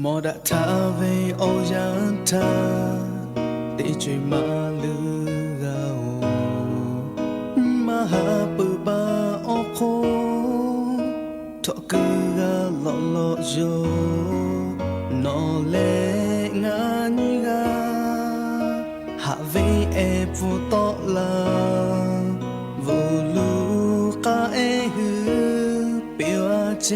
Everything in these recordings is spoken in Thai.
มอดะทาเวโอยันทาติจุยมาลือกาโอมหาปุบาโอโคทอกือกาลอลอโยนอเลงานิกาหาเวเอฟูโตลาวูลูกาเอฮือปิวาเจ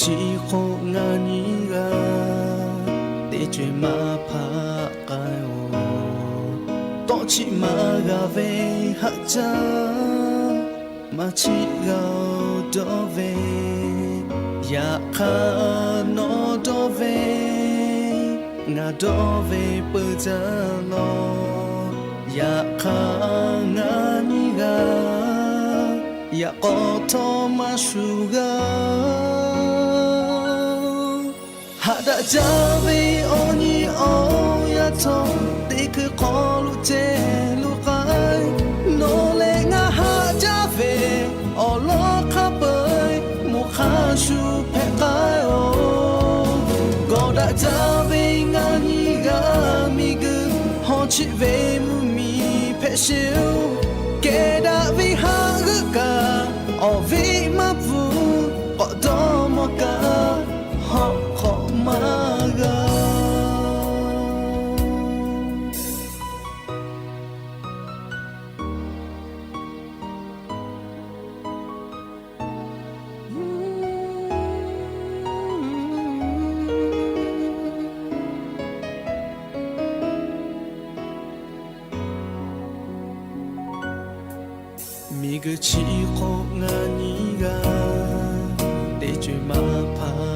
ชีโคงานิกาเตจมาพากายโอโตชิมากาเวหัจจามาชิกาโดเวยาคาโนโดเวงาโดเวเปิดจาโลยาคางานิกายาโกโทมาชูกาhada jabe oni o ya to te ke kholu che lu kai no le nga ha jabe o lo kha pai mu kha shu phe kai o go da jabe nga ni ga mi gu ho chi ve mu mi phe shiu ke da vi ha gu ka o vi ma vu ko do mo ka ho maga mi ge chi kho nga ni ga de chui ma pha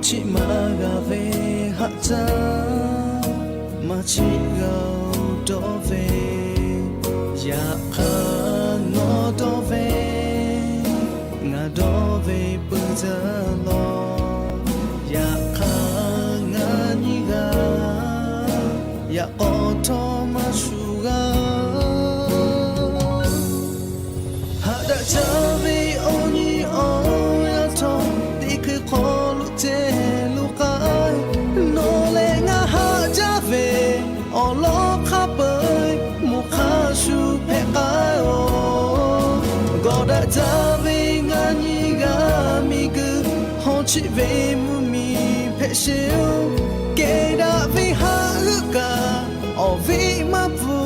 chi ma ga ve ha cha ma chi ga do ve ya kha no do ve nga do ve pu za lo ya kha nga ni ga ya o to ma shu ga ha da cha ve oni o ya to ti ke kho che lu kai no le nga ha jave o lo kha pai mu kha shu phe kai o go da jave nga ni ga mi gu ho chi ve mu mi phe shiu ke da vi ha lu ka o vi ma vu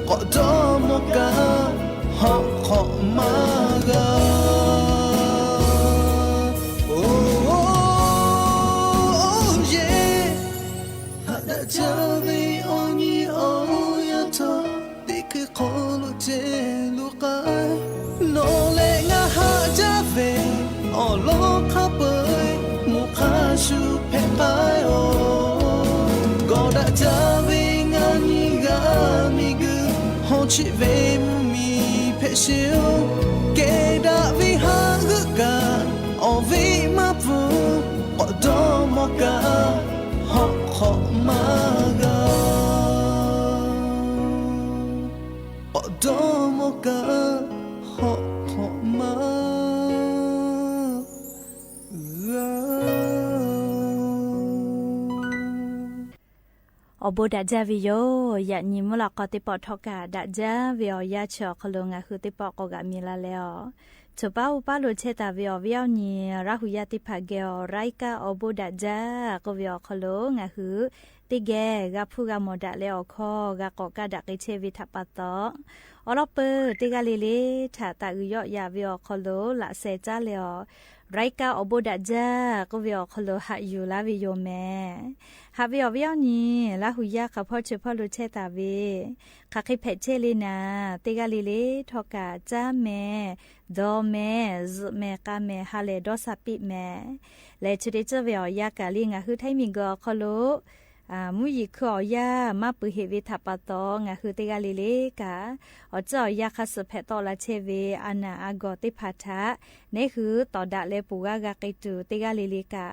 ko do mo ka ho kho ma ga jabe oni o ya to te ke kholo che lu kai no le nga ha jabe o lo kha pai mu kha shu phe pai o go da jabe nga ni ga mi gu ho chi ve mu mi phe shiu ke da vi ha gu ka o vi ma pu o do mo ka ho ho maga o do mo ka ho ho ma obo da ja vi yo ya ni mu la ko te po thoka da ja vi yo ya cho khlo nga khu te po ko ga mi la le o cho pa u pa lo che ta vi yo ni ra hu ya ti pha ge o rai ka obo da ja ko vi yo khlo nga hu ti ge ga phu ga mo da le o kho ga ko ka da ke che vi tha pa to o lo pe ti ga le le tha ta u yo ya vi yo khlo la se cha le o rai ka obo da ja ko vi yo khlo ha yu la vi yo me ha vi yo ni la hu ya ka pho che pho lo che ta vi ka khi phe che le na ti ga le le thoka cha me do me zu me ka me ha le do sa pi me le che de che vi yo ya ka li nga hu thai mi go khlo mu yi kho ya ma pu he vi tha pa to nga hu te ga le le ka o cho ya kha su phe to la che ve ana a go te pha tha ne hu to da le pu ga kai tu te ga le le ka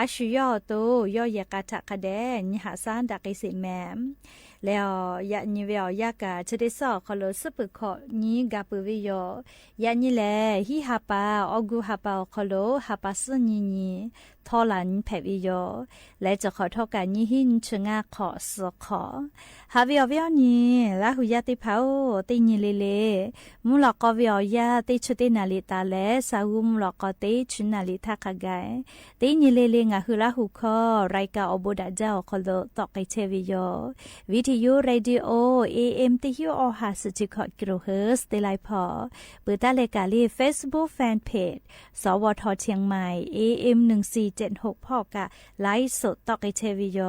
a shu yo to yo ya ka tha ka de nya ha san da kai se me แล้วยะนี่เวียยากะจะได้สอขลสปึขอนี้กะปวิโยยะนี่แลฮิฮาปาออกูฮาปาขลฮาปาสนี่ทอลันแผวิโยและจะขอทอกันนี้หินชงาขอสขอฮาวิอวิอนี่ลาหุยาติเผาตินี่เลมุลกอวิอยาติชุตินาลิตาเลสาวุมุลกอติชุนาลิทักกายตินี่เลงะหุลาหุคอไรกาอบุดาเจ้าขลตอกไกเชวิโยวิทยุเรดิโอ AM ติฮิโอหาสจิคอกิโลเฮิรตซ์เดไลพอเปิดตาเลกาลี Facebook Fan Page สวทเชียงใหม่ AM 1476พ่อกะไลฟ์สดตอกไกเชวิโย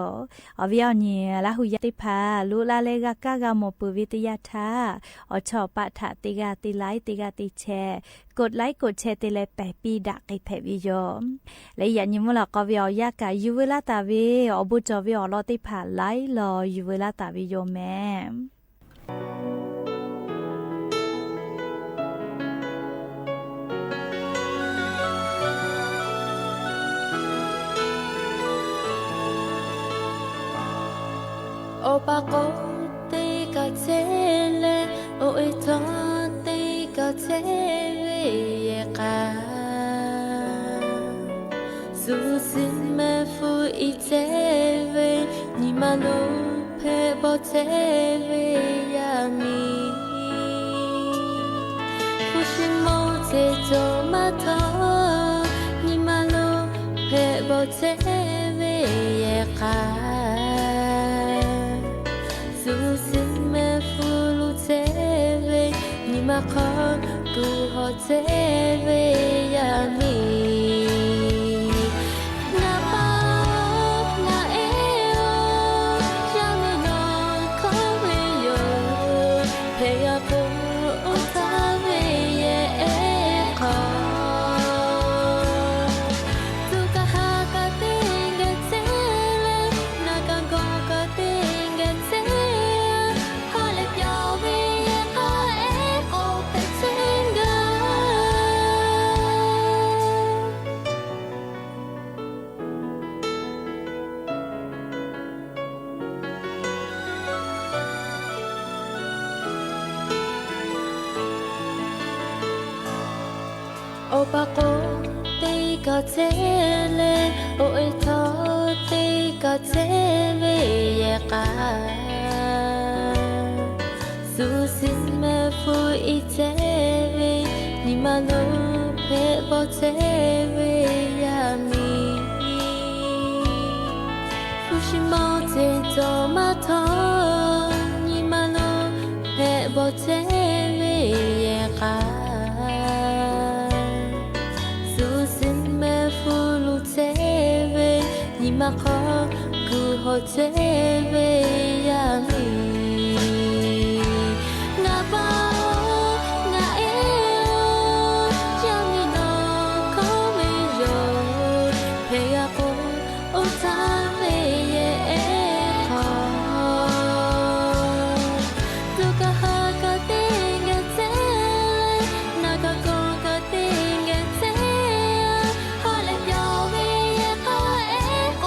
อวิอนี่ลาหุยติพาลุลาเลกากากามปุวิทยาทาอชอปะทะติกาติไลติกาติแชร์กดไลค์กดแชร์ติเลแปปีดักไอแผวิโยและอย่านิมละกวิอยากะยูเวลาตาเวอบุจอวิอลอติพาไลรอยูเวลาตาวิโยแม่โอปาโกเตกาเทเลโอเอทอเตกาเทเวเยกาซูซินเมฟูอิเทเวนิมาโนเพโบเทเวยามีฟูชิโมเทโจมาโตนิมาโนเพโบเทเวเยกามาขอกูหอเทเวยามีนาปานาเอโอจามิโนขอเวโยเพยาโกอุตาเวเยเอขอตุกะฮากะติงเกเซเลนากะโกกะติงเกเซขอเลปยาเวโอปาโกเตกาเทเลโอเอทอเตกาเทเวเยกาซูซินเมฟูอิเทเวนิมาโนเพโบเทเวยามีฟูชิโมเทโตมาโตนิมาโนเพโบเทเวเยกามาขอกูหอเทเวยามีนาปานาเอโอจามิโนขอเวโยเพยาโกอุตาเวเยเอขอตุกะฮากะติงเกเซนากะโกกะติงเกเซฮอเลยาเวเยขอเอโอ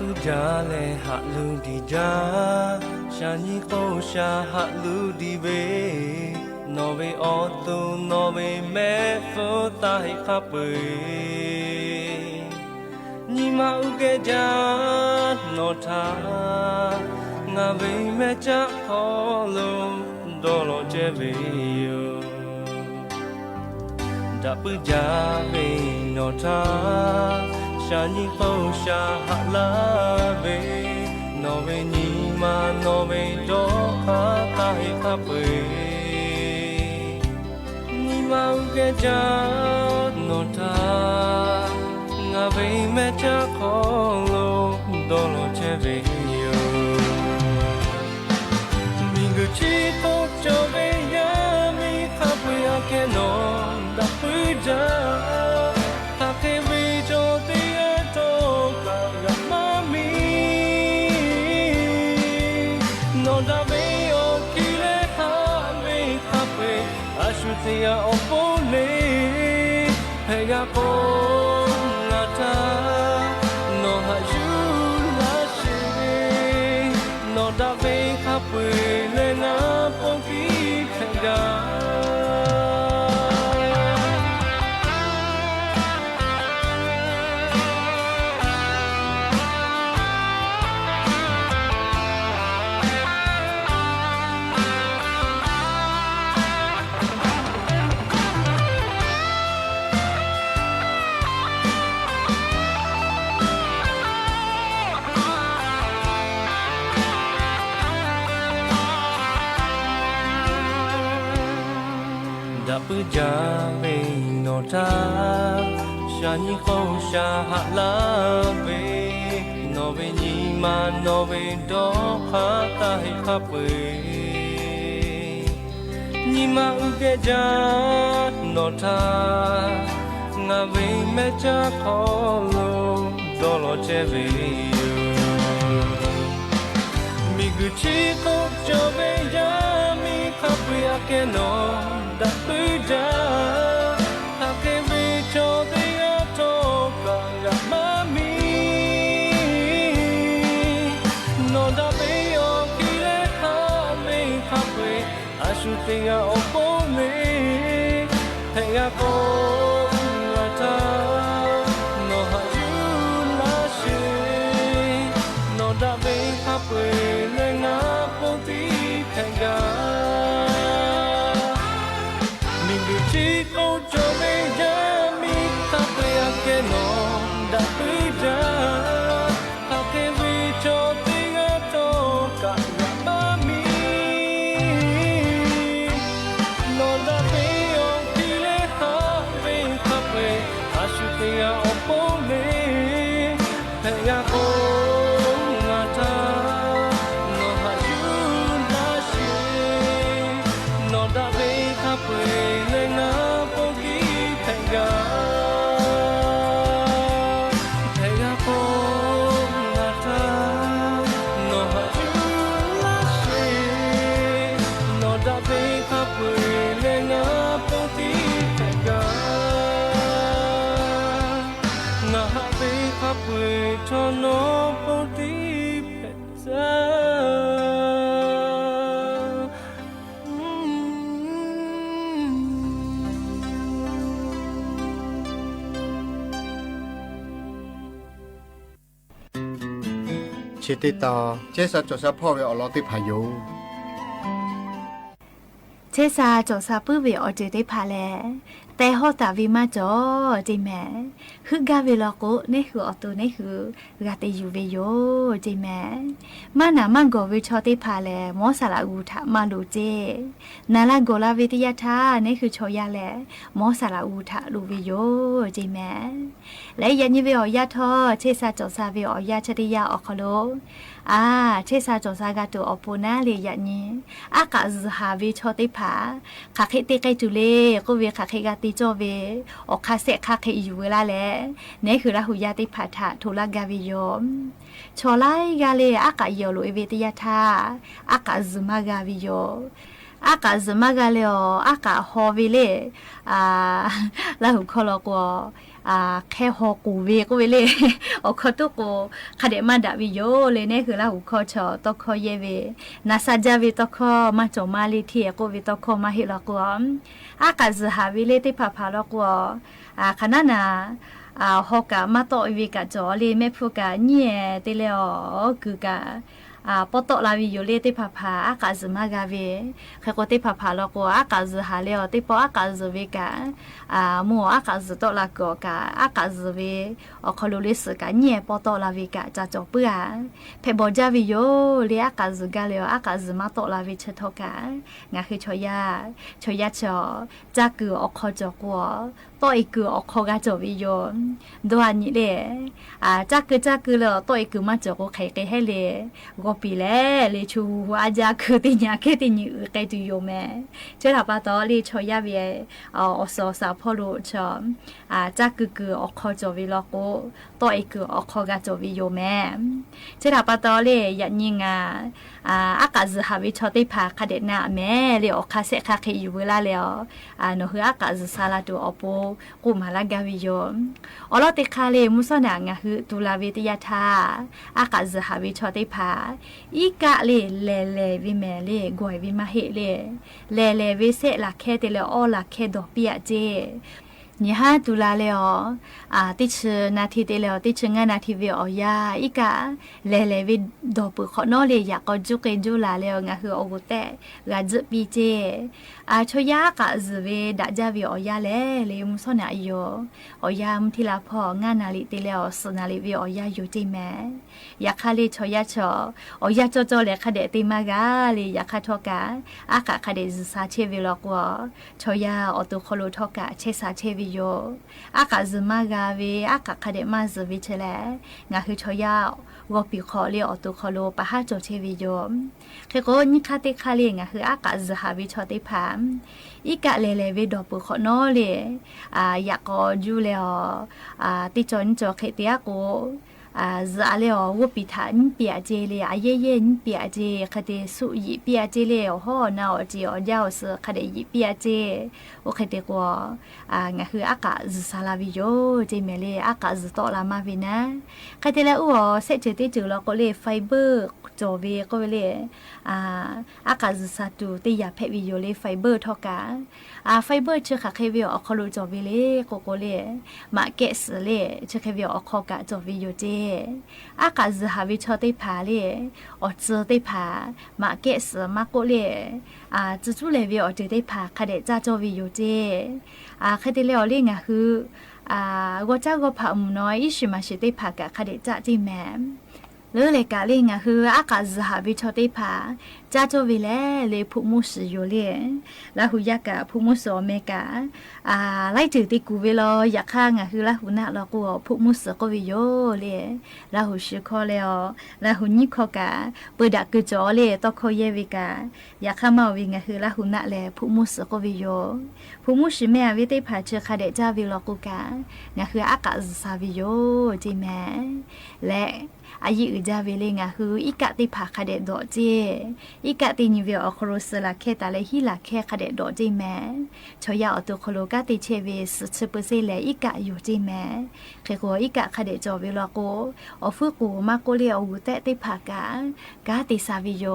ปูจาเลหักลูดีจาชาญิโคชาหักลูดีเวนอเวออตุนอเวเมฟตาให้ขับไปညီမဥကကြနော်ထားငါဘိမဲ့ချခေါ်လို့ဒေါ်လို့ကျဲပေယောတပူကြပေနော်ထားရှာညီဖို့ရှာဟာလာပေနော်ဘိညီမနော်ဘိတော့အားတာဟိခပေညီမဥကကြနော်ထားငါဘိမဲ့ချခေါ်လို့ဒေါ်လို့ချဲပေယောမိကချီဖို့ကြပေရမိခပွေရကဲနော်တပွေကြတာကေဝီကြတဲ့ရတော့ကရမမီနော်ဒါဘေယောကီလေဟာမိခပွေအရှုတေယအပေါ်လေဟေကပေါ်no ha you la she no da ve kha pwe le na pon ki khangaปูจาเวโนทาชาญิโคชาหะลาเวโนเวญีมาโนเวดอหาตาให้ขับเวညီမဥကကြနော်ထားငါဘိမဲ့ချခေါ်လို့ဒေါ်လို့ချဲပေမိကချီကိုကြပေရမိခပ်ရကဲနော်တပွေကြတာကေဝီချောတဲ့ရတော့ကရမမီနော်ဒါပေယောကီလေဟာမိခပ်ဝေအရှုတေယအပေါ်လေဟေယပေါ်လာတာနော်ဟာယူလာရှိနော်ဒါပေခပ်ဝေလေငါပေါ်တီခံကchỉ có cho bây giờ mi ta phải cái nó đã bây giờ ta cái vì cho tiếng cho cả nhà ba mi nó đã bây giờ khi lẽ ha về ta về ta suy nghĩ ở phố đi hay là cô ngã ta nó ha chú đã xí nó đã bây ta về cho nó bao tiếp ra chỉ tít tao chế sa cho sa phò về ở lò tít phải vô เชซาจอซาปื้อเวอเจได้พาแลแต่ฮอตาวิมาจอเจแม่คือกาเวลอโกนี่คือออโตนี่คือกาเตยูเวโยเจแม่มานามันโกเวชอได้พาแลมอสาลาอูทามาโลเจนาลาโกลาเวติยาทานี่คือชอยาแลมอสาลาอูทาลูเวโยเจแม่และยันยิเวอยาทอเชซาจอซาเวอยาชติยาออคโลเชซาจอซากาโตอโปนาเลยันนีอากาซฮาเวชอติพาคาเคเตไกจุเลก็เวคาเคกาติจอเวออคาเซคาเคอยู่เวลาแลนี่คือราหุยาติพาทะโทลากาเวโยมชอไลกาเลอากาโยโลเอเวติยาทาอากาซมากาเวโย อากาศมากเลยอากาศฮอวิเลแล้วหุคอลกัวแค่ฮอกูเวก็เวเลโอคตุโกคาเดมาดาวิโยเลยเนี่ยคือแล้วหุคอชอตอคอเยเวนาซาจาวิตอคอมาจอมาลิเทียโกวิตอคอมาฮิลกัวอากาศหาวิเลติพาพาลกัวขนาดน่ะฮอกะมาโตอวิกะจอเลเมพุกะเนียเตเลอคือกะปตลาวิโยเลติพาพาอากาศมากาเวเคโกติพาพาลกัวอากาศหาเลอติปออากาศเวกะมัวอากาศตอลากอกะอากาศเวอคอลูลิสกะเนียปตลาวิกะจาจอเปือเพบอจาวิโยเลอากาศกาเลออากาศมาตลาวิเชทอกะงาคือชอยาจอจักอคอจอกัวต่อยคืออคอกะจอวิโยดวานิเลจักเลต่อยคือมาจอก็ไขให้เลก็ปีแลเลชูอาจาคือติญาเคติญิไกตุโยแม่เจ้าปาตอเลชอยาเวอสอสาพอโลชจักคืออคอจอวิลอโกต่อยคืออคอกะจอวิโยแม่เจ้าปาตอเลยันยิงอากาศหาวิชอติพาคาเดนาแม่เลอคาเซคาเคอยู่เวลาแล้วโนฮืออากาศซาลาตูอโปกูมาลากาวิโยอลอติคาเลมุสนางะฮือตุลาเวติยาทาอากาศหาวิชอติพาอีกะเลวิเมเลกวยวิมาเฮเลวิเซลาเคเตเลอลาเคดอเปียเจนี่ฮะตุลาเลอติชนาทีเตเลอติชงานาทีเวอยาอีกะเลวิดอปุขอนอเลยอยากก็จุเกจุลาเลงะคือโอกุเตกะจุปีเจชอยากะซเวดะจาเวอยาเลมุสนาโยอยามทิลาพองานาลิเตเลอสนาลิเวอยาอยู่จิแมอยากคาเลชอยาชอยาจอเลคาเดติมากาเลอยากคาทอกะอากะคาเดซาเชเวลอกวชอยาอตุโคโลทอกะเชซาเชวิโยอากาศมากาเวอากาคาเดมาซวิเชเลงาคือชอยาวปีขอเลอตุโคโลปะฮาโจเชวิโยเคโกนิคาเตคาเลงาคืออากาศหาวิชอติพามอีกะเลเวดอปุขอนอเลอยากก็จูเลติจอนจอเคเตียโกซาเลวปีฐานเปียเจเลเย่นเปียเจคเตสุยเปียเจเลฮอนาวเจอยาวเสคเดยเปียเจโอเคเตกัวงะคืออากาศซาลาวิโยเจเมเลอากาศตอลามาวินะคเตเลอัวเซเจติจูลก็เลไฟเบอร์จอเวก็เลอากาศซาตูติยาเพวิโยเลไฟเบอร์ทอกาไฟเบอร์เชคเควิโออคโลจอเวเลโกโกเลมาเกสเลเชควิโออคอกะจอวิโยเจอากาศหาวิชอติพาเลอเจอติพามาเกสมาโกเลจุเลวิโอเจติพาคาเดจาจอวิโยเจคาเดเลอเลงะคือก็จ้าก็พามุน้อยอิชิมาชิติพากะคาเดจาจิแมเลกาเลงะคืออากาศหาวิชอติพาจาโจวิเลพุมุสโยเลละหุยากะพุมุสอเมกาไลจือติกูเวลอยากข้างะคือละหุนะละกูพุมุสก็วิโยเลละหุชิคอเลละหุนิคอกะเปิดกึจอเลตอคอเยวิกาอยากข้ามาวิงะคือละหุนะเลพุมุสก็วิโยพุมุสเมวิติพาเชคาเดจาวิลกูกางะคืออากาศซาวิโยจิแมและอายุจาเวเลงะคืออีกะติพาคาเดดอเจอีกะตินิเวอคโรสลาเคตาเลฮิลาเคคาเดดอเจแมชอยาอตุโคโลกะติเชเวสเปเซเลอีกะอยู่เจแมเคโกอีกะคาเดจอเวลาโกอฟุกูมาโกเลออุเตติพากากาติซาวิโย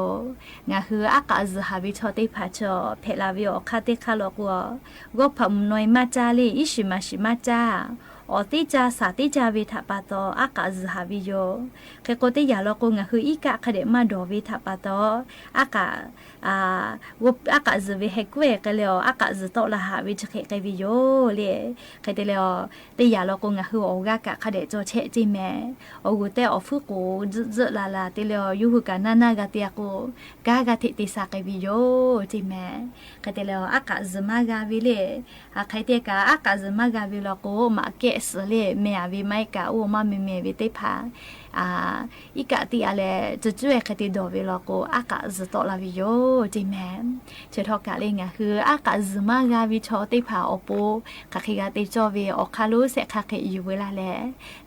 งะคืออากาซฮาวิชอติพาชอเพลาวิโอคาติคาโลกัวก็พมนอยมาจาเลอิชิมาชิมาจาอติจาสาติจาวิทาปาโตอากาศหาวิโยเคโกติยาลโกงะคืออีกะคเดมาดอวิทาปาโตอากาศวิเฮกเวกะเลอากาศตอละหาวิจเคกวิโยเลเคเตเลอติยาลโกงะคือโอกะคเดโจเชจิเมโอกุเตอฟุโกจลาลาติเลอยูหุกะนานากะติยาโกกากะติติสากวิโยจิเมเคเตเลออากาศมากาวิเลเคเตกะอากาศมากาวิลโกมาเกสเลเมียวิไมกะโอมาเมวิติพาอีกะติอะไรจุๆคติดอวิลโกอากาศตอลาวิโยจิแมเชทอกะเลงะคืออากาศมากาวิชอติพาอโปคาคิกะติจอเวอคาลุเสคาเคอยู่เวลาแล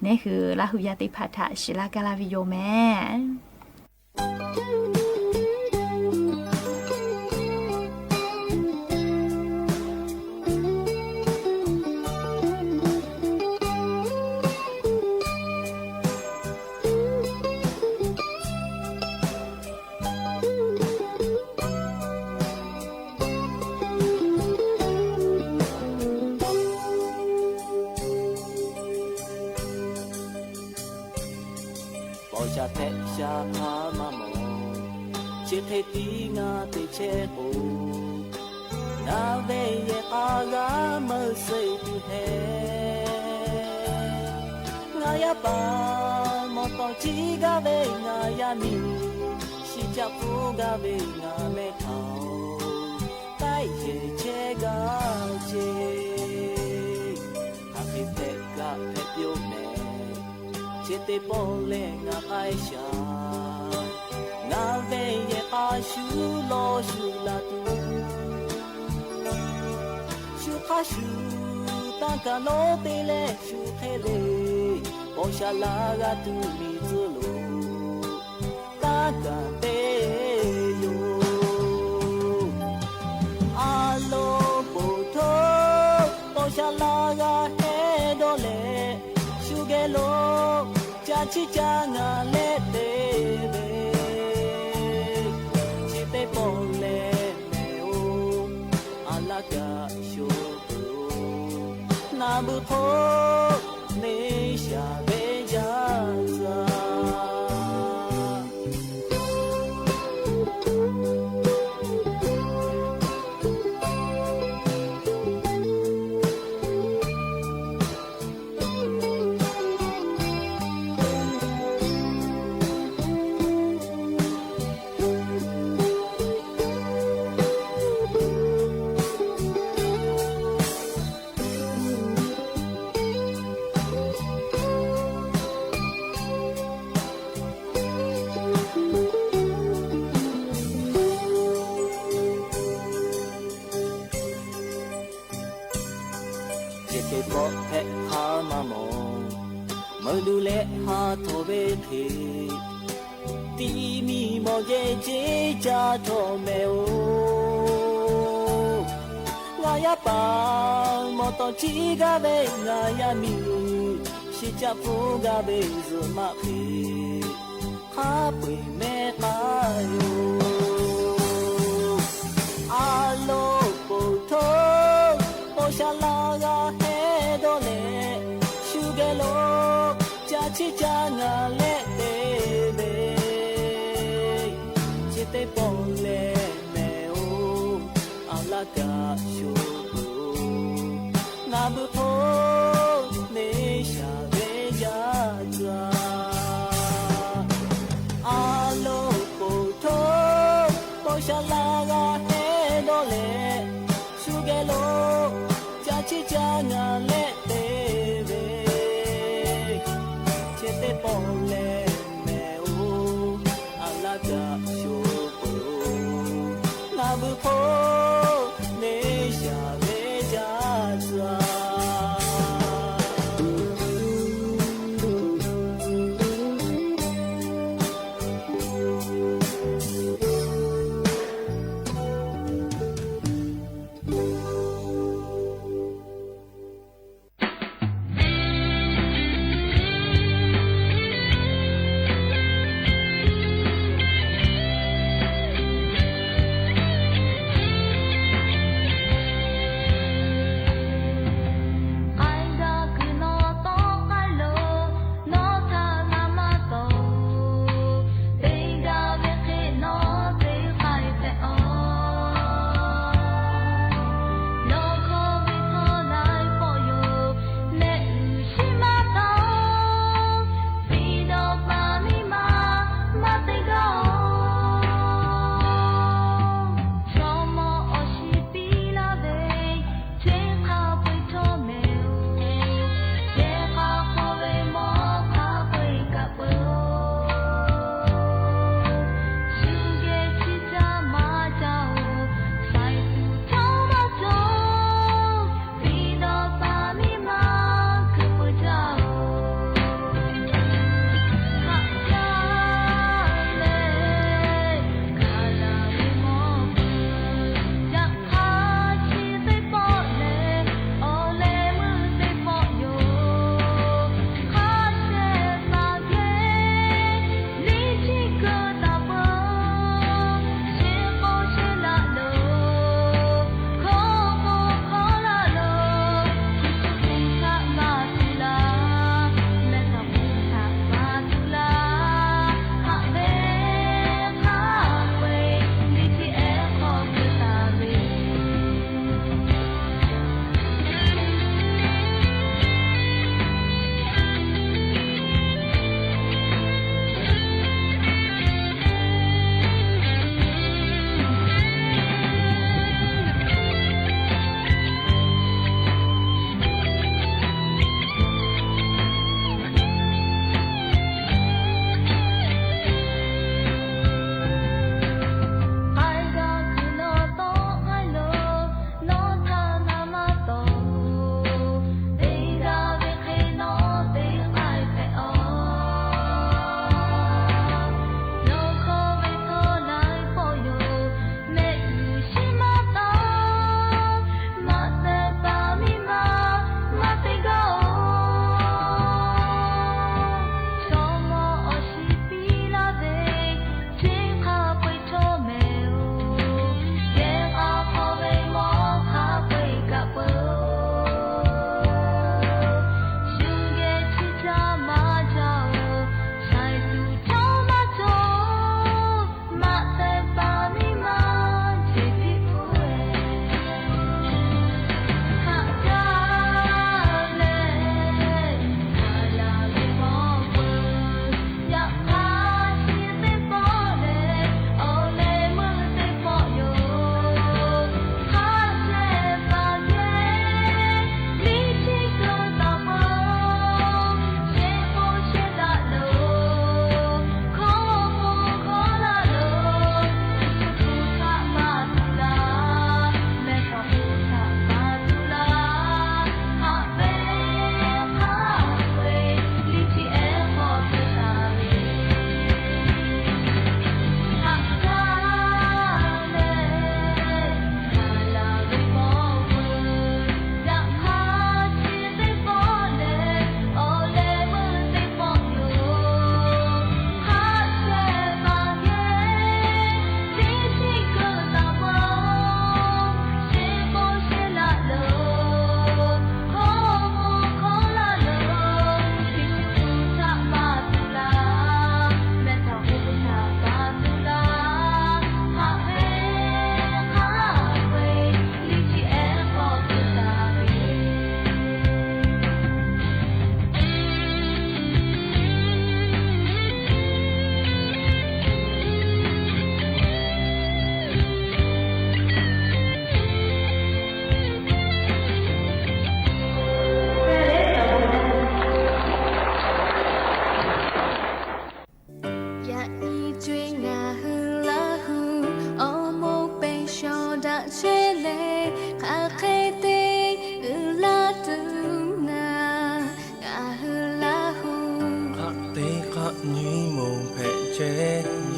นี่คือลาหุยาติพัทะชิลากะลาวิโยแม่ ပေါ်ရှာဖက်ရှာဖာမမောချစ်တဲ့တီငါတဲ့ချဲကိုနာပဲရဲ့အားကမစိတ်တူဟဲငါရပါမတော်ချီကပဲငါရမီရှိချဖို့ကပဲငါမဲ့ထောင်တိုက်ရဲ့ချဲကချေအဖေကဖက်ပြုံးနေချစ်တဲ့ပေါ်လဲငါအိုက်ရှာနာပဲရဲ့အားရှူလို့ရှူလာတူရှူခါရှူတန်ကလို့တေးလဲရှူခဲလေပေါ်ရှာလာကတူမီဇလို့တာကတေးယိုအာလုံးပို့တော့ပေါ်ရှာလာကဟဲတော့လေရှူခဲလို့ကြာချစ်ကြငါလက်သေးပဲချစ်တဲ့ပေါ်လဲမဲအိုအလာကရှူနာဘူးဖို့နေရှာပဲကြစားပေါ်ဖက်ခါမမောမလူလဲဟာတော်ပဲခေတီမီမော်ရဲ့ချေချာတော်မဲအိုငါရပါမတော်ချီကပဲငါရမီရှိချဖို့ကပဲဇမခေခါပွေမဲပါယိုအာလုံးပို့တော့ပေါ်ရှာလာကဟဲတော့လေရှူကလို့ကြာချစ်ကြငါလက်သေးပဲချစ်တဲ့ပေါ်လေမဲအိုအလာကရှူငါဘူးဖို့နေရှာပဲကြစားအာလုံးပို့တော့ပေါ်ရှာလာကဟဲတော့လေရှူကလို့ချစ်ကြငါလက်သေးပဲချစ်တဲ့ပေါ်လဲမဲအိုအလာကရှူငါဘူးဖို့နေရှာပဲကြစား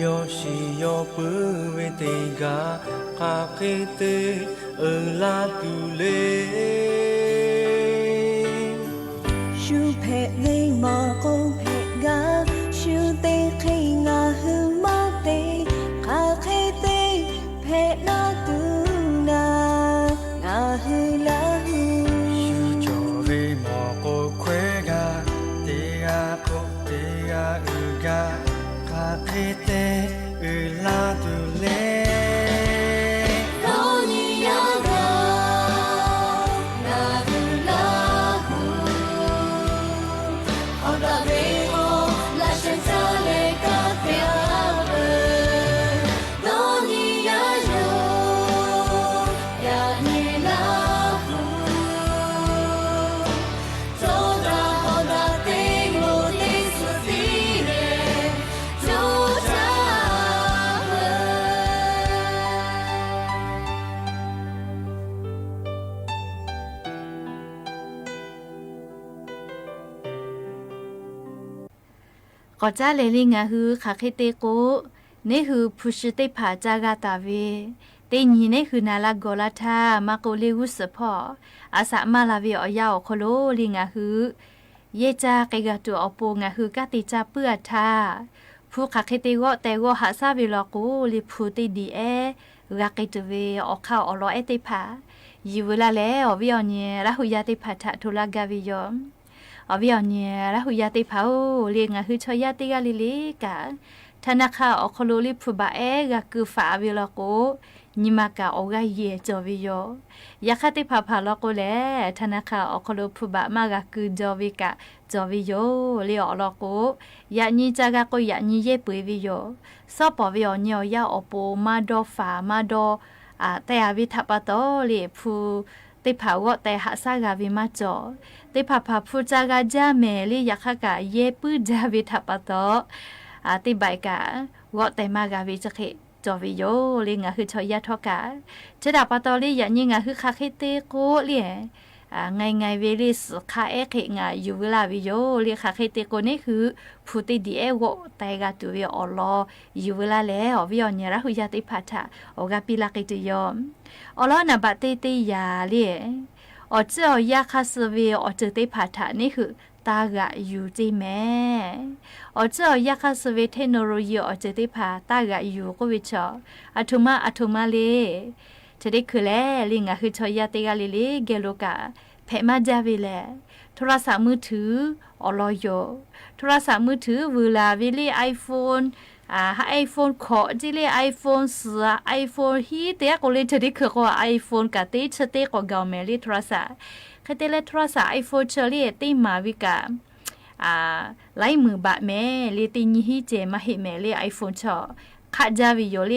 ယောရှိယောပူဝေတေကခါခေတေအလာတူလေ ရှုဖဲနေမကိုဖဲကရှုသေးခိငါဟူမသေးခါခေသေးဖဲနာတူနာငါဟူလာဟူ ကျော်ဝေမောကိုခွဲကတေယာကိုတေယာဥကခါခေတေအလာတူလေ လောနီယာကငါဟူလာဟူအော်ဒါဘေဟောလာရှင်ချလေကဖေအဘလောနီယာယောယာနီလာဟူသောတာဟောတာတေကိုတေဆုစီရေသောတာ ก็จ้าเลลิงาฮือคาเคเตโกนี่คือพุชเตผาจากาตาเวเตญีนี่คือนาลากอลาทามาโกเลวุสพออาสามาลาเวอยาวโคโลลิงาฮือเยจาเกกาตัวอโปงาฮือกาติจาเปื้อทาผู้คาเคเตโกแต่โกหาซาเวลอโกลิพูติดีเอรักเกตเวออกข้าวอลอเอเตผายีเวลาแล้ววิอเนละหุยาเตผาทะทุลากาวิยอมอวิอเนละหุยาเตผาเลียงาฮือชอยาเตกาลิลิกาธนาคาอคโลลิพุบะเอกะคือฝาวิลโกนิมากาออกาเยจอวิโยยะคติภาพาลโกแลธนาคาอคโลพุบะมากะคือจอวิกะจอวิโยเลอลโกยะญิจากะโกยะญิเยปุยวิโยซอปอวิโยญอยาอโปมาดอฝามาดอแต่อวิทัปโตเลผู้ติภาวะแต่หาสากาวิมาจอติภาพาผู้จากะจาเมลิยะคะกะเยปุจาวิทัปโตติใบกาวะแต่มากาวิจะเขจอวิโยลิงาคือชอยาทอกาจะดาปะตอลิยะญิงาคือคาเคเตโกเลียไงเวลิสคาเอเคงาอยู่เวลาวิโยเลียคาเคเตโกนี่คือผู้ติดีเอวะแต่กาตุวิออลออยู่เวลาแล้ววิอเนี่ยระหุยาติพัทะโอกาปิลาเกตุยอมอลอนะบะเตเตยาเลียอเจ้ายาคาสเวอเจติพัทะนี่คือตากะอยู่จิแม่อเจ้ายาคาสเวเทคโนโลยีอเจติพาตากะอยู่ก็วิชออะทุมาเลจะได้คือแลลิงะคือชอยาเตกะลิเลเกโลกะแพมาจาเวแลโทรศัพท์มือถืออลอยโทรศัพท์มือถือเวลาวิลีไอโฟนไอโฟนขอจิเลไอโฟนไอโฟนฮีเตะก็เลยจะได้คือว่าไอโฟนกะเตชเตก็กาเมลิโทรศัพท์คาเตเลโทรศัพท์ไอโฟนเชอรี่ติมาวิกาไล่มือบะแม่เลติญิฮิเจมาเฮแม่เลไอโฟนชอคาจาวิโยเล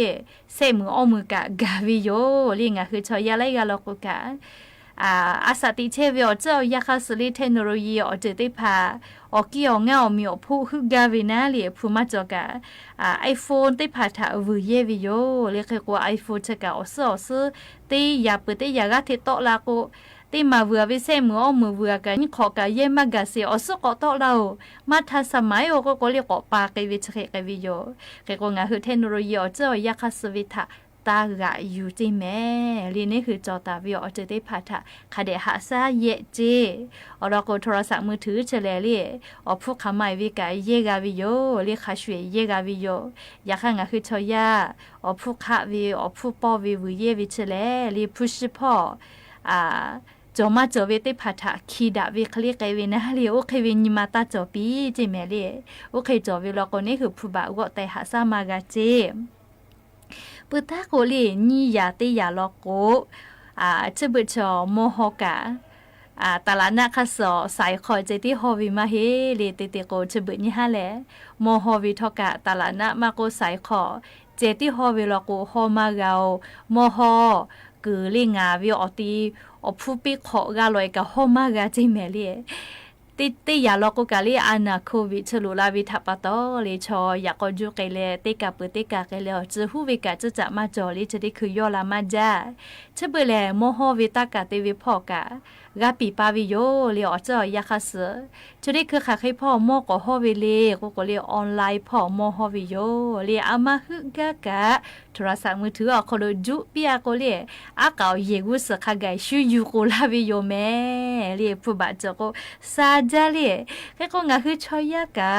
เซมืออมือกะกาวิโยเลงะคือชอยาไลกะลอกกะอาสติเชวิโอเจ้ายาคาสลิเทคโนโลยีอเจติพาอกิอเงามีอผู้ฮึกาวินาเลผู้มาจอกะไอโฟนติพาทาวเยวิโยเลคือว่าไอโฟนชะกะอซอติยาเปติยากะเทโตลาโกติมาเววิเซมืออมือเวกันขอกะเยมากะเสอสกอโตเรามาทัสมัยโอก็เรียกปาเกวิเชเกวิโยเกก็งาคือเทคโนโลยีอเจ้ายาคาสวิทาตากะอยู่จิแม่ลีนี่คือจอตาวิโอเจติพาทะคาเดหาซาเยเจอเราก็โทรศัพท์มือถือเฉลลี่อพวกขมายวิกะเยกาวิโยเรียกขาช่วยเยกาวิโยอยากงาคือชอยาอพวกขาวิอพวกปอวิวเยวิเฉลลีพุชพ่อจอมาจอเวติพัทะคีดาวิคลีไกเวนะเลีโอเควินิมาตาจอปีจิแม่ลีโอเคจอวิลอก็นี่คือผู้บ่าวก็แต่หาซามากะเจปุตตะโกลีนี่ยาติยาลอโกจะบุชอโมโหกะตาลานะคสอสายคอยเจติฮอวิมาเฮเลติเตโกจะบุนี่ฮะแลโมโหวิทกะตาลานะมาโกสายคอเจติฮอวิลอโกฮอมาเกาโมโหกือลิงาวิออตีอผู้ปิขอกาลอยกะฮอมากะจิแม่ลีติยาลอกกะลีอานาโควิชลุลาวิทัปตอเลชอยากจุเกเลติกะปติกะเกเลจะฮู้วิกะจะมาจอลิจะได้คือยอลามาจาชะเบแลโมโหวิตากะติวิพอกะ กะปีปาวิโยเลียอเจ้ายาคาเสจะได้คือค่ะให้พ่อมอก็ฮอเวเลก็เรียออนไลน์พ่อมอฮอวิโยเลียอามาฮึกะกะโทรศัพท์มือถืออ่ะคนจุปียก็เลียอาเกาเยกุสค่ะไกชูยูโกลาวิโยแม่เลียผู้บาดเจ็บก็ซาจาเลียแค่ก็งาคือชอยากะ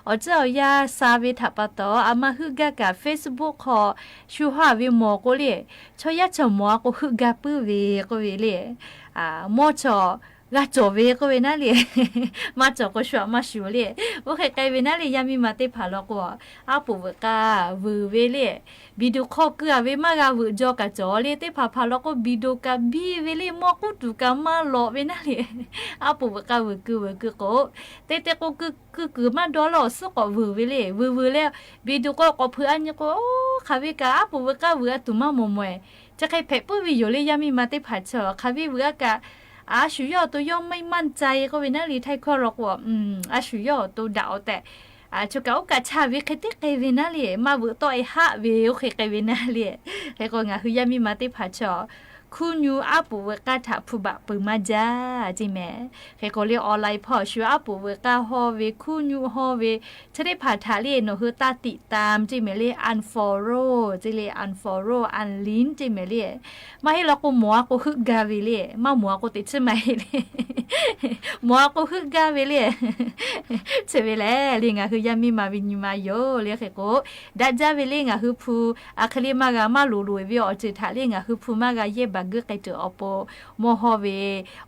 อเจ้ายาซาวิทับปะตออามาฮึกะกะ Facebook ขอชูฮาวิโมก็เลียชอยาชมอก็ฮึกะปื้อเวก็เวเลียมอชอกะจอเวก็เวนะเลียมาจอก็ชัวมาชูเลียโอเคไกเวนะเลียยามีมาเตพาลอกว่าอาปูเวกาวเวเลียวิดีโอคอลกะเวมากะวจอกะจอเลียเตพาพาลอกก็วิดีโอกะบีเวเลียมอกุตุกะมาลอเวนะเลียอาปูเวกาวกก็เตก็คือมาดอลอสก็เวเลียวแล้ววิดีโอก็เพื่อนก็โอ้คาเวกะอาปูเวกาเวตุมามอมวยจะใครเพปุวิโยเลยยามีมาเตพาชอคาเวเวกะ需要都要ไม่มั่นใจก็เวนะลีไทยคอรอกว่า需要都ดาวแต่จะเก่ากะชาวิคติเกเวนะลีมาเวต่อยหะเวโอเคเกเวนะลีแล้วก็งาคือยามีมาเตพาชอคุณยูอาปูเวกาถาผู้บะปืมาจ้าจิแม่เคก็เรียกออนไลน์พอชัวอาปูเวกาฮอเวคุณยูฮอเวจะได้ผ่าทาเรียนโนฮือตาติตามจิแม่เรียอันฟอโรจิเรียอันฟอโรอันลินจิแม่เรียมาให้เราก็มัวก็ฮึกกาเวเรียมามัวก็ติดใช่ไหมเรียมัวก็ฮึกกาเวเรียใช่เวลาเรียงอ่ะคือยามีมาวิญมาโยเรียกเคก็ดัจจาเวเรียงอ่ะคือผู้อะคลีมากามาลูลูเวอจิทาเรียงอ่ะคือผู้มากาเยบกึกไกตัวอปโมฮอเว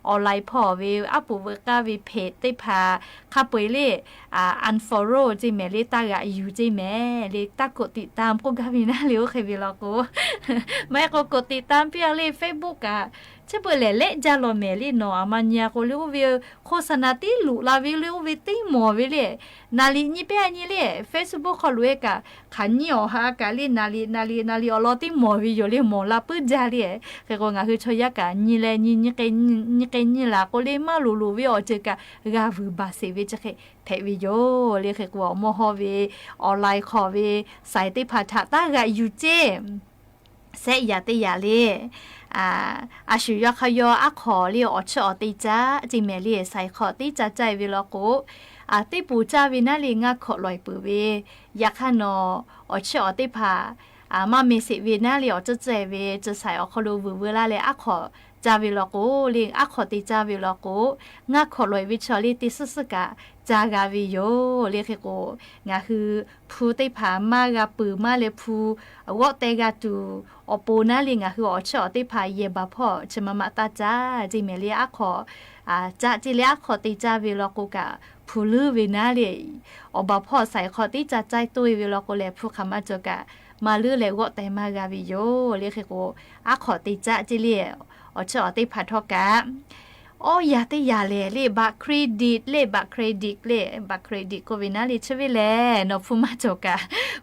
ออนไลน์พ่อเวอปูเวกาเวเพจได้พาคาป่วยเล่อันฟอโรจิแม่เลตากะอยู่จิแม่เลตากดติดตามก็กามีนะเลี้ยวเคยเวลาก็ไม่ก็กดติดตามเพียงเล Facebook อ่ะเช่นเปล่าเละจาโลเมลีโนอามันยาก็เลี้ยวเวโฆษณาตีลุลาเวเลี้ยวเวตีหมอเวเล่นาลีนี่เปียนี่เล่ Facebook เขารู้กะขันนี่อ๋อฮะกะลีนาลีอลอตีหมอวิโยเล่หมอลาปื้จาเล่เคก็งาคือชอยากะนี่แลนี่เกนี่ล่ะก็เลยมาลูวิอเจกะกาวูบาเซเวจะเคเพวิโยเรียกว่าโมฮอเวออนไลน์ขอเวใส่ติพาทะตากะอยู่เจเสยาติยาเลชุยาขยออะขอเลียวอชอติจ้าจิเมเลียใส่ขอติจ้าใจเวลาโกติปูจ้าวินาลีงาขอลอยปือเวยาคานอชอติพามาเมสิวินาลีอจะเจเวจะใส่อคอลูเวลาเลอะขอจาวิลโกเลียงอะขอติจาวิลโกงาขอลอยวิชอลิติสุสกะจากาวิโยเรียกโกงาคือผู้ติพามากาปือมาเลผู้วอเตกาตูอปูนาเลียงาคืออชอติพาเยบาพ่อชมมาตาจ้าจิเมเลียอะขอจะจิเลียขอติจาวิลโกกะผู้ลือวินาเลียอบาพ่อใส่ขอติจะใจตุยวิลโกเลผู้คำมาจกะมาลือเลวอเตมากาวิโยเรียกโกอะขอติจะจิเลียอชอติพัทกะโอ้ยาติยาเลบัตรเครดิตเลบัตรเครดิตก็วินาลิชวิเลนอฟูมาจกะ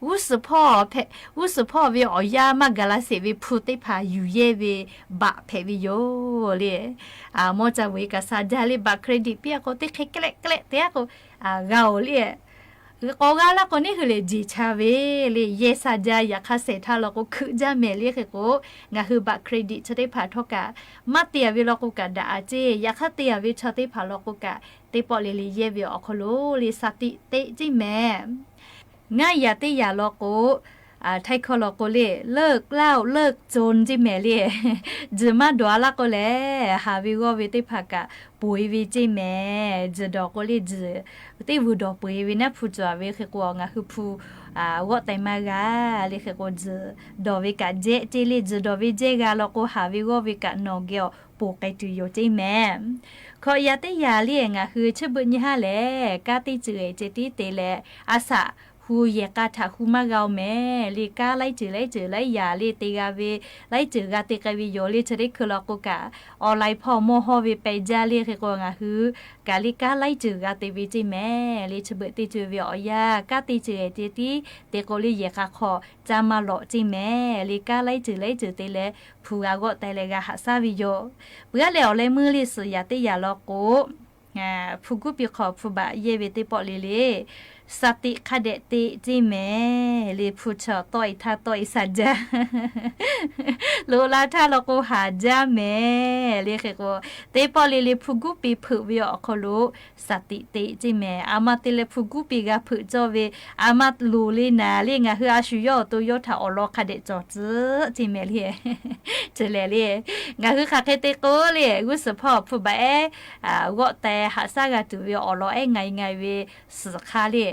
วุสพ่อวิออยามากาลาเสวิพุติพาอยู่เยวิบะเพวิโยเลโมจาวิกาซาจาเลบัตรเครดิตเปียก็ติเคเกลเตียก็กาเลก็กาละก็นี่คือเลจิชาเวเลเยซาจายาคาเซทาลก็คือจาเมเลเคก็งาคือบัตรเครดิตจะได้ผ่าทกะมาเตียวิลกุกะดาอาเจยาคาเตียวิชติผ่าลกุกะเตปอเลลีเยวิอคโลลิสติเตจิแม่ง่ายยาติยาลกุไทยคอลก็เลิกเล่าเลิกจนจิแม่เล่จะมาดัวละก็แลหาวิววิติภากะปุยวิจิแม่จะดอกก็เล่จะติวูดอกปุยวินะผู้จัวเวคือกัวงาคือผู้วอแต่มากาเล่คือก็จะดอกวิกะเจจิลิจะดอกวิเจกาแล้วก็หาวิววิกะนอเกียวปูไกตุโยจิแม่ขอยาติยาเลี้ยงคือชื่อบุญยาแลกาติจือเจติเตแลอาสะฮูเยกาถาฮูมาเกาแม่ลีกาไล่จือไล่ยาลีติกาเวไล่จือกาติกาวิโยลีชริคือลอกกะออนไลน์พ่อโมฮอวิไปจาลีคือก็งาคือกาลิกาไล่จือกาติวิจิแม่ลีชเบติจือวิอยากาติจือเจติเตโกลีเยกาขอจามาโลจิแม่ลีกาไล่จือเตเลผู้อาก็แต่เลกาหาซาวิโยเบื่อแล้วเลยมือลิสยาติยาลอกโกผู้กุปิขอผู้บะเยเวติปอลี สติคเดติจิเมลีผู้ชอต่อยท่าต่อยสัจจาโลลาท่าเราก็หาจาเมลีคือก็เตปอลีผู้กุปีผู้วิอคโลสติติจิเมอามาติเลผู้กุปีกาผู้จอเวอามาลูลีนาลีงาฮืออาชุยอตัวยอท่าอลอคเดจอจิเมลีเจเลลีงาฮือคาเคเตโกลีกุสพอผู้บะวะแต่หาซากาตุวิอลอไงเวสคาลี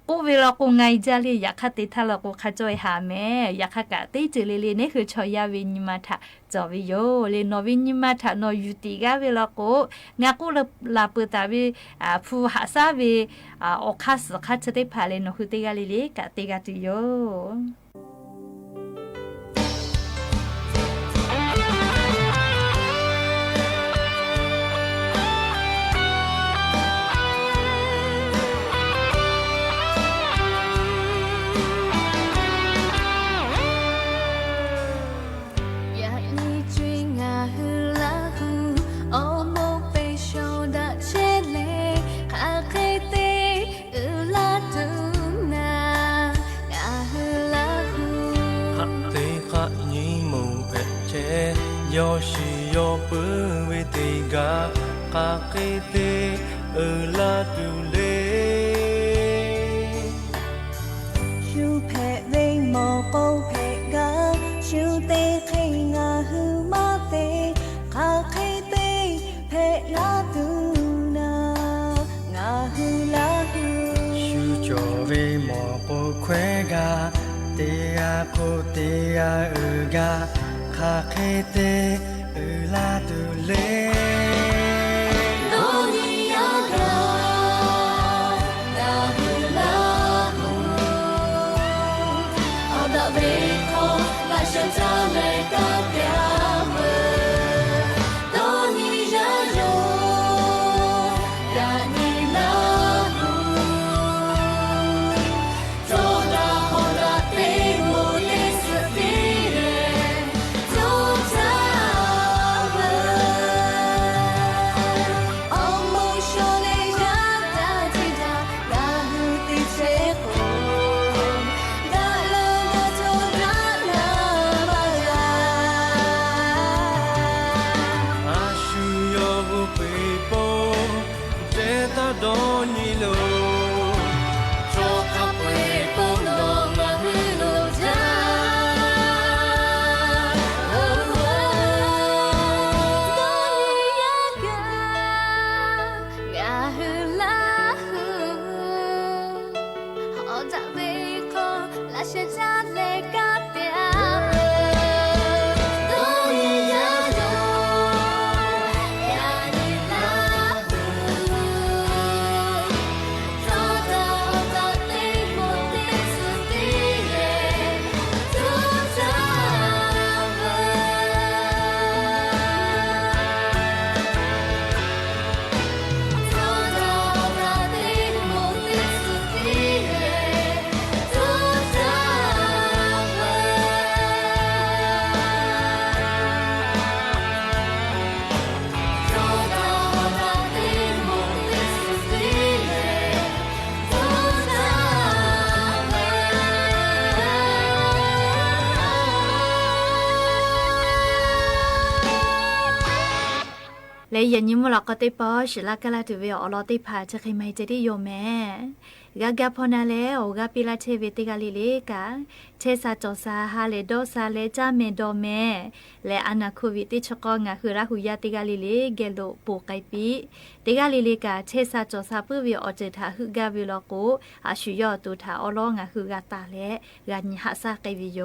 กูเวลากูไงจะเลยอยากขัดติดทะเลกูขัดจอยหาแม่อยากขัดกะติจิเลยนี่คือชอยาวิญมาถะจอวิโยเลยนวิญมาถะนยุติกาเวลากูงากูลาเปิดตาวิผู้หาซาวิโอคาสขัดจะได้ผ่านเลยนหุติกาเลยกะติกาติโยยอชิยอเปเวติกาคาเกเตลาตุเลชูเพเวมอโกเพกาชูเตเขงาฮือมาเตคาเกเตเพลาตุนางาฮือลาฮือชูจอเวมอโกเควกาเตอาโคเตอากาคาเคเตลาตุเลโนนิยากาลาฮูลาฮูเอาดาเวโคลาชะจาเลกาเปียเวโนนิยาโยยานิลาฮูโตดาโฮดาเตโมเลสติเรดอนิโลโชคาเปปงโนมาฮืโลจาโอโอโดนิยากางาฮืลาฮูฮอดาเวโคลาชะจาเลกาเปียโดนิยาโยยานิลาเลยยันยิมหลอกก็ติปอชิลากะลาตุเวอลอติพาจะใครไม่จะได้โยแม่กะพอนาแล้วกะปิลาเชเวติกาลิเลกะเชซาจอซาฮาเลโดซาเลจาเมโดเมและอนาคูวิติชกองะคือราหุยาติกาลิเลเกโลปูไกปีติกาลิเลกะเชซาจอซาปุวิออเจทาฮึกาวิโลโกอาชุยอตุทาอลองะคือกาตาและกานิหะซาไกวิโย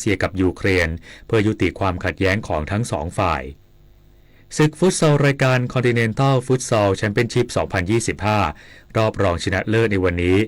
เซียกับยูเครนเพื่อยุติความขัดแย้งของทั้งสองฝ่ายศึกฟุตซอลรายการ Continental Futsal Championship 2025 รอบรองชนะเลิศในวันนี้